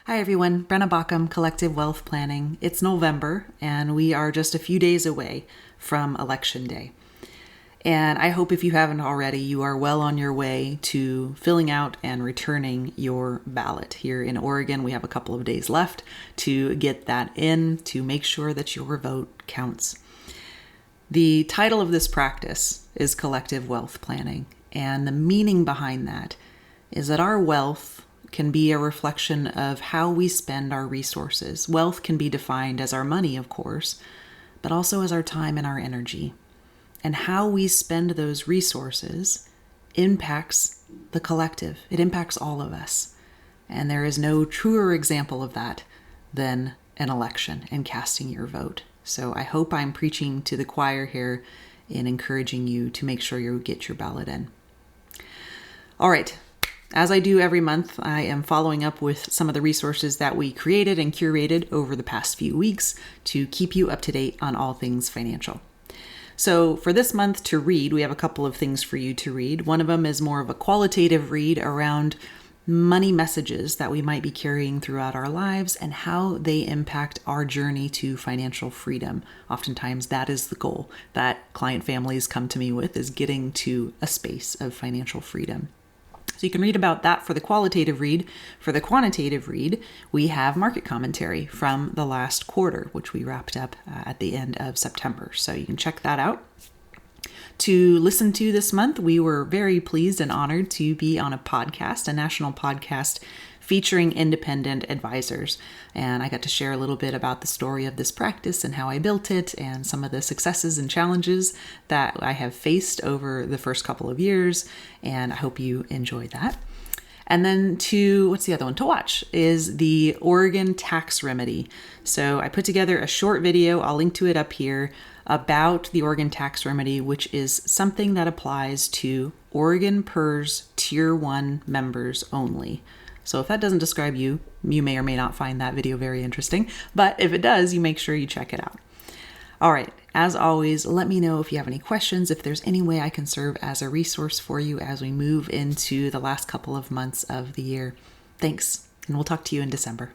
Hi everyone, Brenna Baucum, Collective Wealth Planning. It's November and we are just a few days away from Election Day. And I hope if you haven't already, you are well on your way to filling out and returning your ballot. Here in Oregon, we have a couple of days left to get that in, to make sure that your vote counts. The title of this practice is Collective Wealth Planning, and the meaning behind that is that our wealth can be a reflection of how we spend our resources. Wealth can be defined as our money, of course, but also as our time and our energy. And how we spend those resources impacts the collective. It impacts all of us. And there is no truer example of that than an election and casting your vote. So I hope I'm preaching to the choir here in encouraging you to make sure you get your ballot in. All right. As I do every month, I am following up with some of the resources that we created and curated over the past few weeks to keep you up to date on all things financial. So for this month to read, we have a couple of things for you to read. One of them is more of a qualitative read around money messages that we might be carrying throughout our lives and how they impact our journey to financial freedom. Oftentimes that is the goal that client families come to me with, is getting to a space of financial freedom. So you can read about that for the qualitative read. For the quantitative read, we have market commentary from the last quarter, which we wrapped up at the end of September. So you can check that out. To listen to this month, we were very pleased and honored to be on a podcast, a national podcast featuring independent advisors. And I got to share a little bit about the story of this practice and how I built it and some of the successes and challenges that I have faced over the first couple of years. And I hope you enjoyed that. And then what's the other one to watch is the Oregon tax remedy. So I put together a short video, I'll link to it up here, about the Oregon tax remedy, which is something that applies to Oregon PERS Tier 1 members only. So if that doesn't describe you, you may or may not find that video very interesting. But if it does, you make sure you check it out. All right. As always, let me know if you have any questions, if there's any way I can serve as a resource for you as we move into the last couple of months of the year. Thanks, and we'll talk to you in December.